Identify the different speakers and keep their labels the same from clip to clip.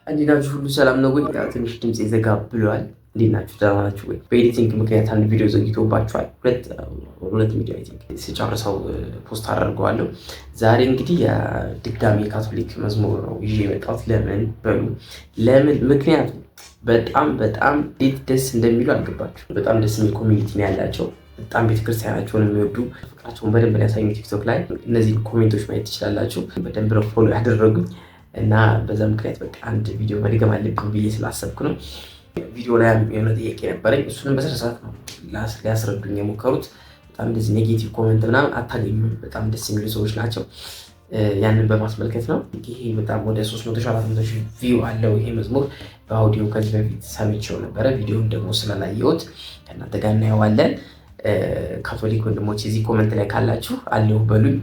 Speaker 1: እንዴት ናችሁ? ሁሉ ሰላም ነው ወይ? ትንሽ ድምጽ ዘጋ ብሏል። እንዴት ናችሁ? ደህና ናችሁ ወይ? በኤዲቲንግ ምክንያት አንድ ቪዲዮ ዘግይቶባችኋል። ሁለት ቪዲዮ ስጨርሰው ፖስት አደርገዋለሁ። ዛሬ እንግዲህ የድጋሚ ካቶሊክ መዝሙር ነው ይዤ የመጣሁት። ለምን በሉ ለምን? ምክንያቱም በጣም እንዴት ደስ እንደሚሉ አልገባችሁ። በጣም ደስ የሚል ኮሚኒቲ ነው ያላቸው። በጣም ቤተክርስቲያናቸውን የሚወዱ ፍቅራቸውን በደንብ ያሳዩ ቲክቶክ ላይ እነዚህ ኮሜንቶች ማየት ትችላላችሁ። በደንብ ነው ፎሎ ያደረጉኝ እና በዛ ምክንያት በቃ አንድ ቪዲዮ መድገም አለብኝ ብዬ ስላሰብኩ ነው። ቪዲዮ ላይ የሆነ ጥያቄ ነበረኝ። እሱንም በስነ ስርዓት ነው ሊያስረዱኝ የሞከሩት። በጣም እንደዚህ ኔጌቲቭ ኮሜንት ምናምን አታገኙም። በጣም ደስ የሚሉ ሰዎች ናቸው። ያንን በማስመልከት ነው። ይሄ በጣም ወደ 300-400 ቪው አለው ይሄ መዝሙር። በአውዲዮ ከዚህ በፊት ሰምቼው ነበረ። ቪዲዮን ደግሞ ስለላየሁት ከእናንተ ጋር እናየዋለን። ካቶሊክ ወንድሞች እዚህ ኮሜንት ላይ ካላችሁ አለሁ በሉኝ።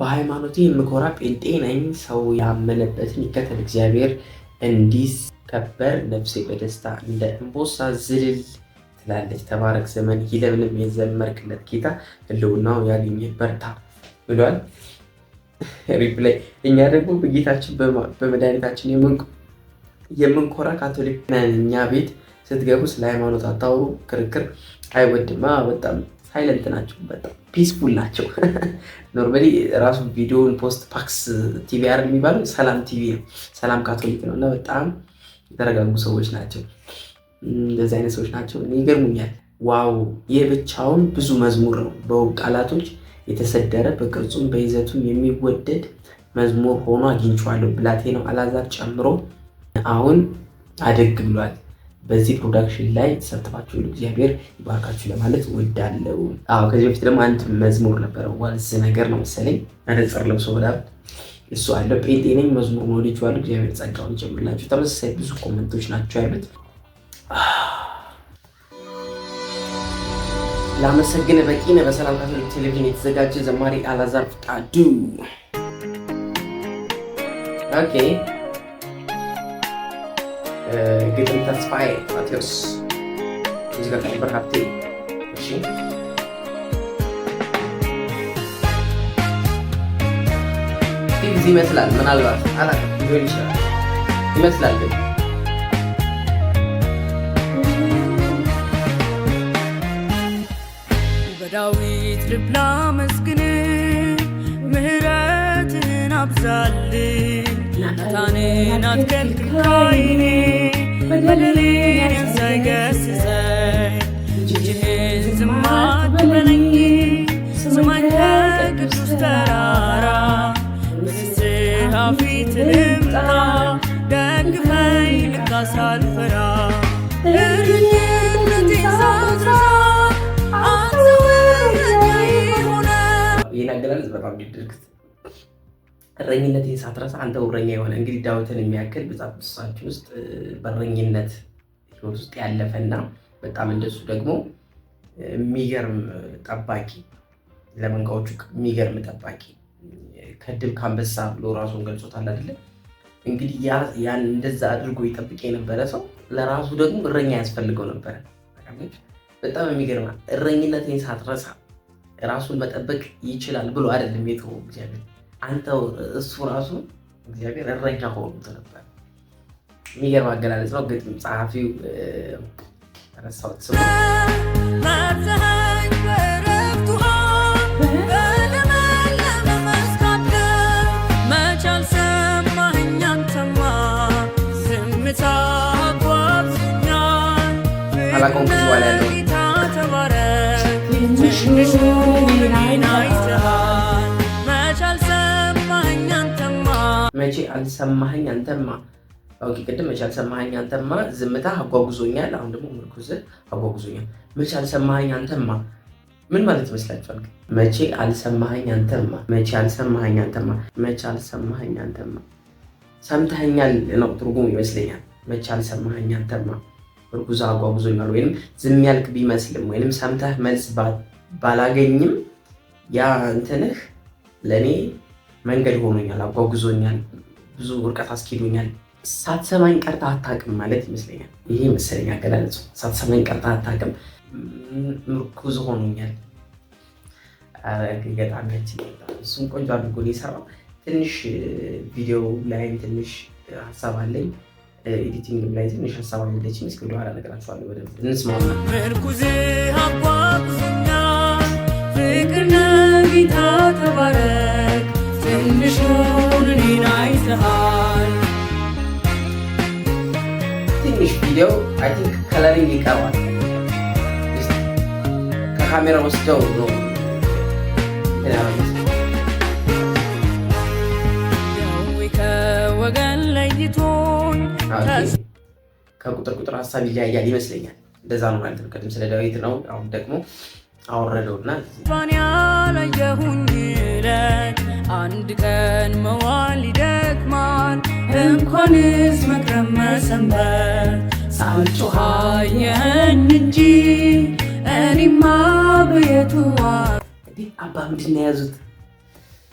Speaker 1: በሃይማኖቴ የምኮራ ጴንጤ ነኝ። ሰው ያመነበትን ይከተል፣ እግዚአብሔር እንዲከበር ነፍሴ በደስታ እንደ እንቦሳ ዝልል ትላለች። ተባረክ ዘመን ይለምልም፣ የዘመርክለት ጌታ ህልውናው ያገኘ በርታ ብሏል። ሪፕላይ እኛ ደግሞ በጌታችን በመድኃኒታችን የምንኮራ ካቶሊክ ነን። እኛ ቤት ስትገቡ ስለ ሃይማኖት አታውሩ፣ ክርክር አይወድም። በጣም ሳይለንት ናቸው፣ በጣም ፒስፉል ናቸው። ኖርማሊ ራሱ ቪዲዮውን ፖስት ፓክስ ቲቪ አይደል የሚባለው፣ ሰላም ቲቪ ነው፣ ሰላም ካቶሊክ ነው። እና በጣም የተረጋጉ ሰዎች ናቸው። እንደዚህ አይነት ሰዎች ናቸው። ይገርሙኛል። ዋው! ይህ ብቻውን ብዙ መዝሙር ነው። በውብ ቃላቶች የተሰደረ በቅርጹም በይዘቱም የሚወደድ መዝሙር ሆኖ አግኝቼዋለሁ። ብላቴናው አላዛር ጨምሮ አሁን አደግ ብሏል። በዚህ ፕሮዳክሽን ላይ ተሳትፋችሁ እግዚአብሔር ይባርካችሁ ለማለት ወዳለው። ከዚህ በፊት ደግሞ አንድ መዝሙር ነበረ፣ ዋልዝ ነገር ነው መሰለኝ፣ መነጽር ለብሶ በጣም እሱ አለ። ጴንጤ ነኝ መዝሙር ነው ልጅዋለሁ። እግዚአብሔር ጸጋውን ይጨምርላችሁ። ተመሳሳይ ብዙ ኮመንቶች ናቸው ያሉት። ላመሰግን በቂ ነው። በሰላም ካቶሊክ ቴሌቪዥን የተዘጋጀ ዘማሪ አላዛር ፍቃዱ። ኦኬ ግጥም ተስፋዬ ማቴዎስ፣ ሙዚቃ ቀንበር ሀብቴ። እሺ ጊዜ ይመስላል፣ ምናልባት አላውቅም፣ ሊሆን ይችላል ይመስላል ግን
Speaker 2: በዳዊት ልብ ላመስግን፣ ምሕረትን አብዛልኝ፣ ናታንን አትከልክል ከዓይኔ፣ በደሌን ሳይገስጸኝ፣ እጅህን ዝም አትበለኝ፣ ስማኝ ከቅዱስ ተራራ፣ በንስሐ ፊት ልምጣ፣ ደግፈኝ ልካ ሳልፈራ፣ እረኝነቴን ሳትረሳ
Speaker 1: አገላለጽ በጣም ድርግት እረኝነትን ሳትረሳ አንተ እረኛ የሆነ እንግዲህ ዳዊትን የሚያክል መጽሐፍ ቅዱሳችን ውስጥ በእረኝነት ህይወት ውስጥ ያለፈና በጣም እንደሱ ደግሞ የሚገርም ጠባቂ፣ ለመንጋዎቹ የሚገርም ጠባቂ፣ ከድብ ከአንበሳ ብሎ ራሱን ገልጾታል አይደለ? እንግዲህ ያን እንደዛ አድርጎ ይጠብቅ የነበረ ሰው ለራሱ ደግሞ እረኛ ያስፈልገው ነበረ። በጣም የሚገርም እረኝነትን ሳትረሳ ራሱን መጠበቅ ይችላል ብሎ አይደለም የተወው እግዚአብሔር። አንተው እሱ ራሱ እግዚአብሔር እረኛ ሆኖት ነበር። የሚገርም አገላለጽ ነው። ግጥም ጸሐፊው ተነሳሁት ስሙ አላውቀውም። ከዚህ በኋላ ያለው መቼ አልሰማኸኝ አንተማ። ኦኬ ቅድም መቼ አልሰማኸኝ አንተማ፣ ዝምታ አጓጉዞኛል። አሁን ደግሞ ምርኩዝ አጓጉዞኛል። መቼ አልሰማኸኝ አንተማ ምን ማለት ይመስላችኋል? መቼ አልሰማኸኝ አንተማ፣ መቼ አልሰማኸኝ አንተማ፣ መቼ አልሰማኸኝ አንተማ። ሰምተኸኛል ነው ትርጉሙ ይመስለኛል። መቼ አልሰማኸኝ አንተማ ምርኩዝ አጓጉዞኛል፣ ወይንም ዝም ያልክ ቢመስልም ወይንም ሰምተህ መልስ ባላገኝም ያ እንትንህ ለእኔ መንገድ ሆኖኛል፣ አጓጉዞኛል፣ ብዙ ርቀት አስኪዶኛል። ሳትሰማኝ ቀርታ አታውቅም ማለት ይመስለኛል። ይሄ መሰለኝ አገላለጹ። ሳትሰማኝ ቀርታ አታውቅም፣ ምርኩዝ ሆኖኛል። ገጣሚያችን እሱም ቆንጆ አድርጎ የሰራው ትንሽ ቪዲዮ ላይ ትንሽ ሀሳብ አለኝ፣ ኤዲቲንግ ላይ ትንሽ ሀሳብ አለችኝ። እስኪ ወደኋላ እነግራችኋለሁ። በደንብ እንስማማ።
Speaker 2: ምርኩዝ አጓጉዞኛል ፍቅር ጌታ ተባረክ፣ ትንሹን እኔን አይተሃል።
Speaker 1: ትንሽ ቪዲዮ አይ ቲንክ ከለሪንግ ይቀርባል። ከካሜራ ወስደው ነው
Speaker 2: ከወገን ለይቶኝ
Speaker 1: ከቁጥር ሀሳብ ይለያያል ይመስለኛል። እንደዛ ነው ማለት ነው። ቅድም ስለ ዳዊት ነው። አሁን ደግሞ አወረደውና
Speaker 2: ፋን ያላየሁኝ ለት አንድ ቀን መዋል ይደክማል፣ እንኳንስ መክረም መሰንበት። ሳልጮህ አየኸኝ እንጂ እኔማ በየቱ
Speaker 1: አባ ምንድን ነው የያዙት?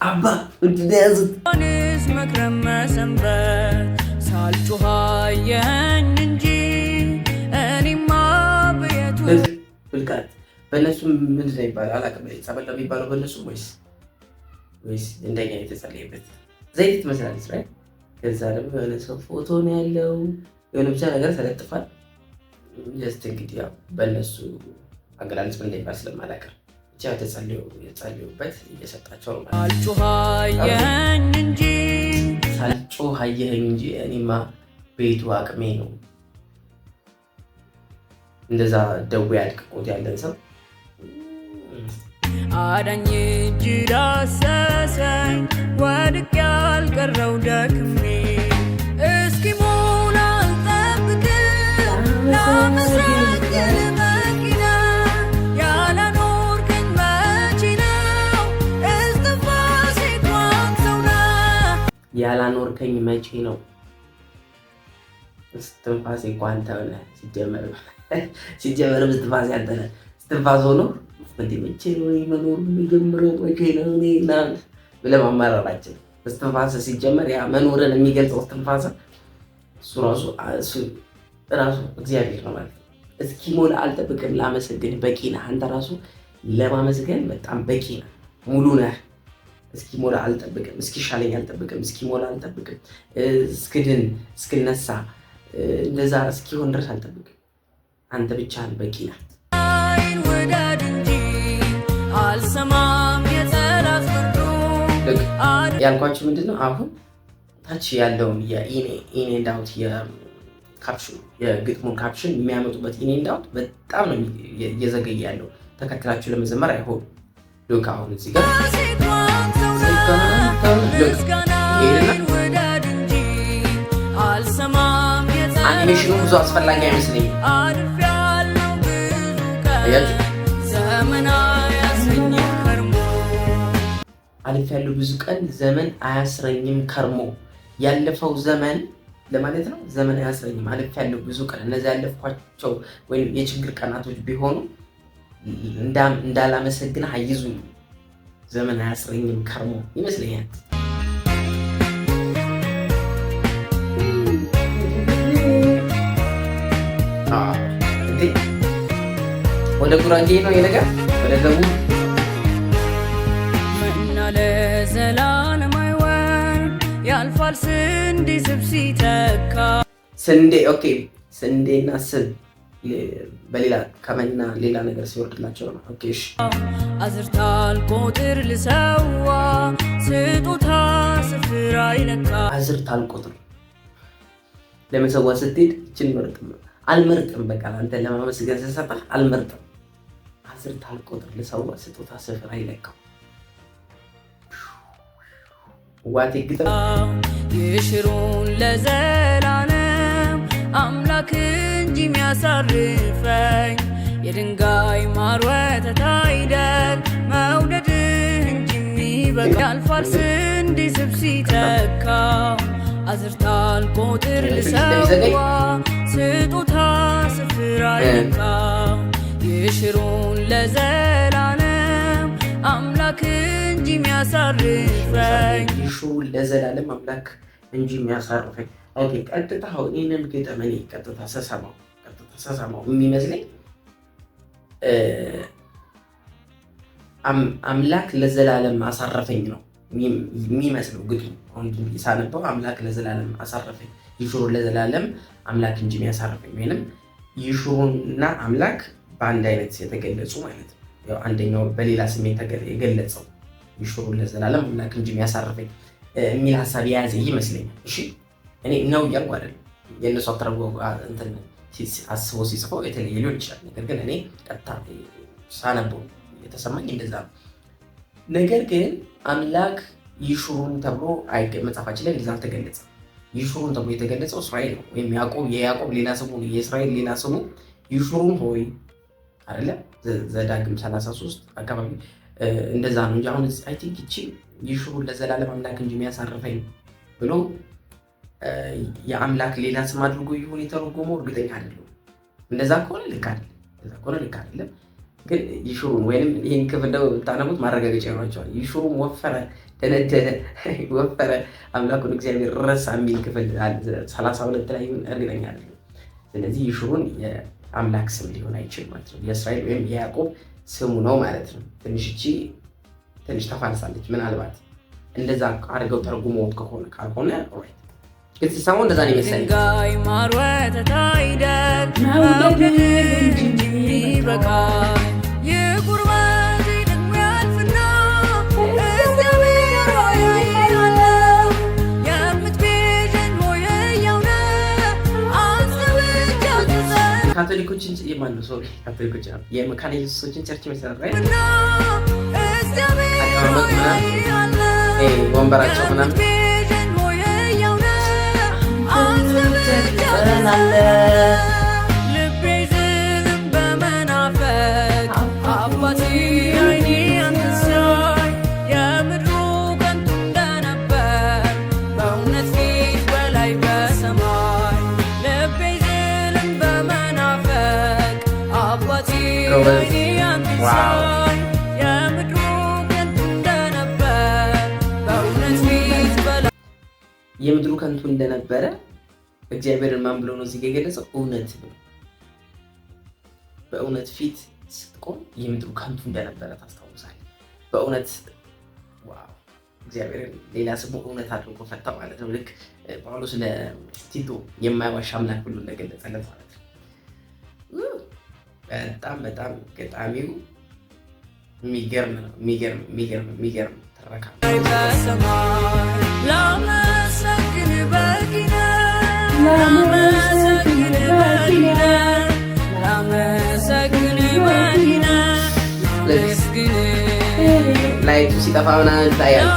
Speaker 1: አባ ምንድን ነው የያዙት?
Speaker 2: እንኳንስ መክረም መሰንበት። ሳልጮህ አየኸኝ እንጂ እኔማ በየቱ
Speaker 1: ብልቃት በእነሱ ምንድን ነው ይባላል? አላውቅም። ጸበል ነው የሚባለው በእነሱ ወይስ እንደኛ የተጸለየበት ዘይት ትመስላለች። ላይ ከዛ ደግሞ የሆነ ሰው ፎቶ ነው ያለው፣ የሆነ ብቻ ነገር ተለጥፏል። ጀስት እንግዲህ ያው በእነሱ አገላለጽ ምን እንደሚባል ስለማላውቅም ብቻ የጸለዩበት እየሰጣቸው ነው።
Speaker 2: ሳልጮህ አየኸኝ
Speaker 1: እንጂ እኔማ ቤቱ አቅሜ ነው። እንደዛ ደዌ አድቅቆት ያለን ሰው
Speaker 2: አዳኝ እጅ ዳሰሰኝ፣ ወድቄ ያልቀረው ደክሜ። እስኪ ሞላ አልጠብቅም ላመሰግን መኪና፣ ያላኖርከኝ መቼ ነው እስትንፋሴ እንኳን ሰው ነህ።
Speaker 1: ያላኖርከኝ መቼ ነው እስትንፋሴ እንኳን ተው ነህ። ሲጀመርም እስትንፋሴ አንተ ነህ። እስትንፋስ ሆኖ መቼ ነው መኖር የሚጀምረው? መቼ ነው ብለህ ማማረራችን። እስትንፋስ ሲጀመር ያ መኖርን የሚገልጸው እስትንፋስ እሱ ራሱ እግዚአብሔር ነው ማለት ነው። እስኪሞላ አልጠብቅም ላመሰግን በቂ ነህ። አንተ ራሱ ለማመስገን በጣም በቂ ነህ፣ ሙሉ ነህ። እስኪሞላ አልጠብቅም፣ እስኪሻለኝ አልጠብቅም፣ እስኪሞላ አልጠብቅም፣ እስክድን እስክነሳ እንደዛ እስኪሆን ድረስ አልጠብቅም። አንተ ብቻህን በቂ ነህ።
Speaker 2: ወዳድ እንጂ አልሰማም የጠላት ፍርዱ።
Speaker 1: ያልኳችሁ ምንድነው አሁን ታች ያለውን የኢኔ ኤንድ አውት የግጥሙን ካፕሽን የሚያመጡበት ኢኔ ኤንድ አውት በጣም ነው እየዘገየ ያለው። ተከትላችሁ ለመዘመር አይሆን ሉክ አሁን እዚህ ጋር አኒሜሽኑ ብዙ አስፈላጊ አይመስለኝም። አልፍ ያለው ብዙ ቀን ዘመን አያስረኝም ከርሞ። ያለፈው ዘመን ለማለት ነው። ዘመን አያስረኝም አልፍ ያለው ብዙ ቀን። እነዚህ ያለፍኳቸው ወይም የችግር ቀናቶች ቢሆኑ እንዳላመሰግንህ አይዙኝ። ዘመን አያስረኝም ከርሞ ይመስለኛል። ወደ ጉራጌ ነው የነገር ወደ ደቡብ
Speaker 2: መና ለዘላለም አይወር ያልፋል ስንዴ ስብ ሲተካ።
Speaker 1: ስንዴ ኦኬ፣ ስንዴና ስብ በሌላ ከመና ሌላ ነገር ሲወርድላቸው ነው። ኦኬ እሺ።
Speaker 2: አዝርታል ቁጥር ልሰዋ ስጦታ ስፍራ ይለካ።
Speaker 1: አዝርታል ቁጥር ለመሰዋት ስትሄድ እችን አልመርጥም። በቃ አንተን ለማመስገን ስሰጥህ አልመርጥም። አዝርታል ቁጥር ልሰዋ ስጦታ ስፍራ ይለካው። ዋቴ ግጥም
Speaker 2: ይሽሩን ለዘላለም አምላክ እንጂ የሚያሳርፈኝ የድንጋይ ማር ወተት አይደል መውደድህ እንጂ የሚበቃ። ያልፋል ስንዴ ስብ ሲተካው አዝርታል ቁጥር ልሰዋ ስጦታ ስፍራ ይለካው። ይሽሩን ለዘላለም አምላክ እንጂ የሚያሳርፈኝ
Speaker 1: ይሽሩን ለዘላለም አምላክ እንጂ የሚያሳርፈኝ። ኦኬ ቀጥታ አሁን ይሄንን ግጥም እኔ ቀጥታ ሰሰማው የሚመስለኝ አምላክ ለዘላለም አሳረፈኝ ነው የሚመስለው ግጥሙ። አሁን ሳነበው አምላክ ለዘላለም አሳረፈኝ፣ ይሹሩን ለዘላለም አምላክ እንጂ የሚያሳርፈኝ ወይንም ይሹሩንና አምላክ በአንድ አይነት የተገለጹ ማለት ነው። ያው አንደኛው በሌላ ስሜት የገለጸው ይሹሩን ለዘላለም አምላክ እንጂ የሚያሳርፈኝ የሚል ሀሳብ የያዘ ይመስለኛል። እሺ እኔ ነው እያልኩ አይደለም። የእነሱ እንትን አስቦ ሲጽፈው የተለየ ሊሆን ይችላል። ነገር ግን እኔ ቀጥታ ሳነበው የተሰማኝ እንደዛ ነው። ነገር ግን አምላክ ይሹሩን ተብሎ መጽሐፋችን ላይ እንደዛ አልተገለጸም። ይሹሩን ተብሎ የተገለጸው እስራኤል ነው፣ ወይም የያዕቆብ ሌላ ስሙ የእስራኤል ሌላ ስሙ ይሹሩን ሆይ አይደለ? ዘዳግም 33 አካባቢ እንደዛ ነው እንጂ አሁን አይ ቲንክ እቺ ይሹሩን ለዘላለም አምላክ እንጂ የሚያሳርፈኝ ብሎ የአምላክ ሌላ ስም አድርጎ ይሁን የተረጎመው እርግጠኛ አይደለሁም። እንደዛ ከሆነ ልክ አይደለም። ግን ይሹሩን ወይንም ይህን ክፍል ደግሞ ብታነቡት ማረጋገጫ ይሆናቸዋል። ይሹሩን ወፈረ፣ ደነደነ፣ ወፈረ፣ አምላኩን እግዚአብሔር ረሳ የሚል ክፍል 32 ላይ ይሁን እርግጠኛ አይደለሁም። ስለዚህ ይሹሩን የአምላክ ስም ሊሆን አይችልም ማለት ነው። የእስራኤል ወይም የያዕቆብ ስሙ ነው ማለት ነው። ትንሽ ተፋልሳለች። ምናልባት እንደዛ አድርገው ተርጉመውት ካልሆነ ግን ሲሰማው እንደዛ ነው ይመስለኝ።
Speaker 2: ድንጋይ ማር ወተት አይደል መውደድ እንጂ የሚበቃኝ የቁርባቴ ደግሞ ያልፍና እግዚአብሔር ሆይ አለው የምትቤዠኝ ሆይ ሕያው ነህ አስብቼው ትዘን
Speaker 1: ካቶሊኮችን የማነው ሰው ካቶሊኮች ነው የመካነ ኢየሱሶችን ቸርች መሰረት ላይ ወንበራቸው ምናምን
Speaker 2: ልቤ ዝም በመናፈቅ አባቴ አይኔ አንተን ሲያይ የምድሩ ከንቱ እንደነበር በእውነት ፊት በላይ በሰማይ ልቤ ዝም በመናፈቅ አባቴ አይኔ አንተን ሲያይ የምድሩ ከንቱ እንደነበር በእውነት ፊት በላይ
Speaker 1: የምድሩ ከንቱ እንደነበረ እግዚአብሔርን ማን ብሎ ነው እዚህ ጋር የገለጸው? እውነት ነው። በእውነት ፊት ስትቆም የምድሩ ከንቱ እንደነበረ ታስታውሳለህ። በእውነት ዋው! እግዚአብሔርን ሌላ ስሙ እውነት አድርጎ ፈታ ማለት ነው። ልክ ጳውሎስ ለቲቶ የማይዋሽ አምላክ ብሎ እንደገለጸለት ማለት ነው። በጣም ገጣሚው የሚገርም ነው። የሚገርም ተረካ
Speaker 2: ላመሰግን በቂነ
Speaker 1: ላይቱ ሲጠፋ ምናምን ይታያል።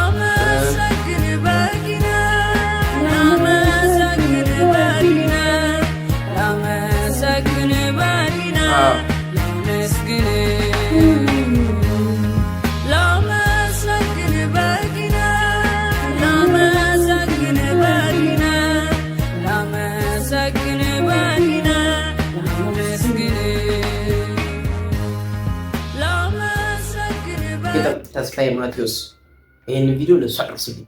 Speaker 1: ተስፋዬ ማቴዎስ ይህንን ቪዲዮ ለእሱ አቅርሱልኝ።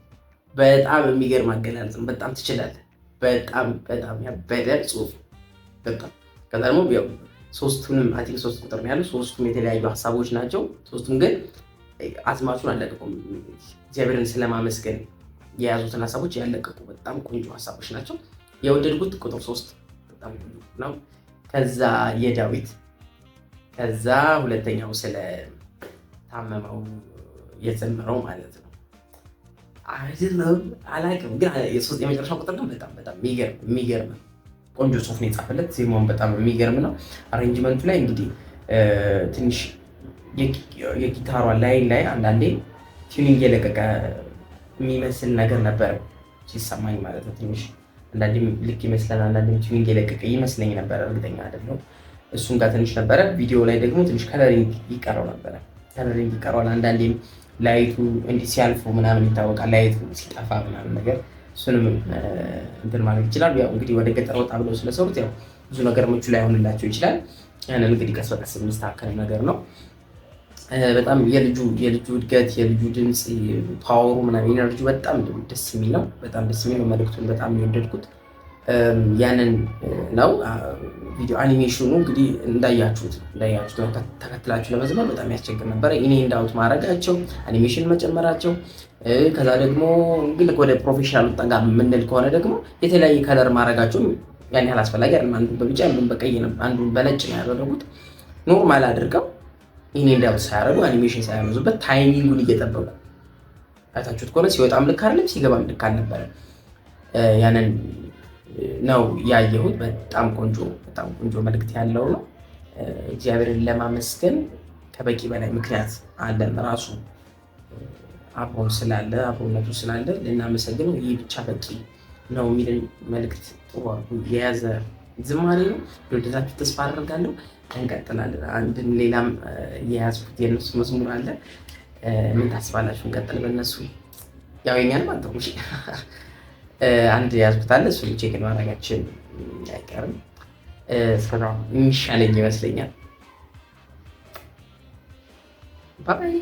Speaker 1: በጣም የሚገርም አገላለጽ ነው። በጣም ትችላለህ። በጣም ያበደ ጽሁፍ በጣም ከዛ ደግሞ ሶስቱንም አይ ቲንክ 3 ቁጥር ነው ያለው። ሶስቱም የተለያዩ ሀሳቦች ናቸው። ሶስቱም ግን አዝማቹን አለቀቁም። እግዚአብሔርን ስለማመስገን የያዙትን ሀሳቦች ያለቀቁ በጣም ቆንጆ ሀሳቦች ናቸው። የወደድኩት ቁጥር 3 በጣም ነው። ከዛ የዳዊት ከዛ ሁለተኛው ስለ ታመመው የዘመረው ማለት ነው። አይደለም አላውቅም፣ ግን የመጨረሻው ቁጥር ግን በጣም የሚገርም ቆንጆ ጽሁፍ ነው የጻፈለት። ዜማውን በጣም የሚገርም ነው። አሬንጅመንቱ ላይ እንግዲህ ትንሽ የጊታሯ ላይ አንዳንዴ ቲዩኒንግ የለቀቀ የሚመስል ነገር ነበር ሲሰማኝ ማለት ነው። ትንሽ አንዳንዴ ልክ ይመስለናል፣ አንዳንዴ ቲዩኒንግ የለቀቀ ይመስለኝ ነበር፣ እርግጠኛ አይደለሁም። እሱም ጋር ትንሽ ነበረ። ቪዲዮ ላይ ደግሞ ትንሽ ከለሪንግ ይቀረው ነበረ። ከለሪንግ ይቀረዋል። አንዳንዴም ላይቱ እንዲህ ሲያልፉ ምናምን ይታወቃል። ላይቱ ሲጠፋ ምናምን ነገር እሱንም እንትን ማለት ይችላል። ያው እንግዲህ ወደ ገጠር ወጣ ብለው ስለሰሩት ያው ብዙ ነገር ምቹ ላይ ሆንላቸው ይችላል። ያንን እንግዲህ ቀስ በቀስ የሚስተካከል ነገር ነው። በጣም የልጁ እድገት፣ የልጁ ድምፅ፣ ፓወሩ ምናምን ኢነርጂ በጣም ደስ የሚል ነው። በጣም ደስ የሚል ነው። መልዕክቱን በጣም የወደድኩት ያንን ነው ቪዲዮ። አኒሜሽኑ እንግዲህ እንዳያችሁት ነው። ተከትላችሁ ለመዝመር በጣም ያስቸግር ነበረ። እኔ እንዳውት ማድረጋቸው አኒሜሽን መጨመራቸው፣ ከዛ ደግሞ እንግዲህ ወደ ፕሮፌሽናል ጠጋ የምንል ከሆነ ደግሞ የተለያየ ከለር ማድረጋቸው ያን ያህል አስፈላጊ አይደለም። አንዱን በቢጫ አንዱን በቀይ ነው፣ አንዱን በነጭ ነው ያደረጉት። ኖርማል አድርገው እኔ እንዳውት ሳያደርጉ አኒሜሽን ሳያመዙበት ታይሚንጉን እየጠበቁ አይታችሁት ከሆነ ሲወጣም ልክ አይደለም፣ ሲገባም ልክ አልነበረ። ያንን ነው ያየሁት። በጣም ቆንጆ መልእክት ያለው ነው። እግዚአብሔርን ለማመስገን ከበቂ በላይ ምክንያት አለን። ራሱ አብሮን ስላለ አብሮነቱ ስላለ ልናመሰግነው ይህ ብቻ በቂ ነው የሚልን መልእክት ጥሩ የያዘ ዝማሬ ነው። ለወደዳችሁ ተስፋ አደርጋለሁ። እንቀጥላለን። አንድን ሌላም የያዝኩት የነሱ መዝሙር አለ። ምን ታስባላችሁ? እንቀጥል በእነሱ ያው የኛን ማለት ነው። አንድ የያዝኩት አለ። እሱን ቼክ ማድረጋችን አይቀርም። እስከዛው የሚሻለኝ ይመስለኛል። ባይ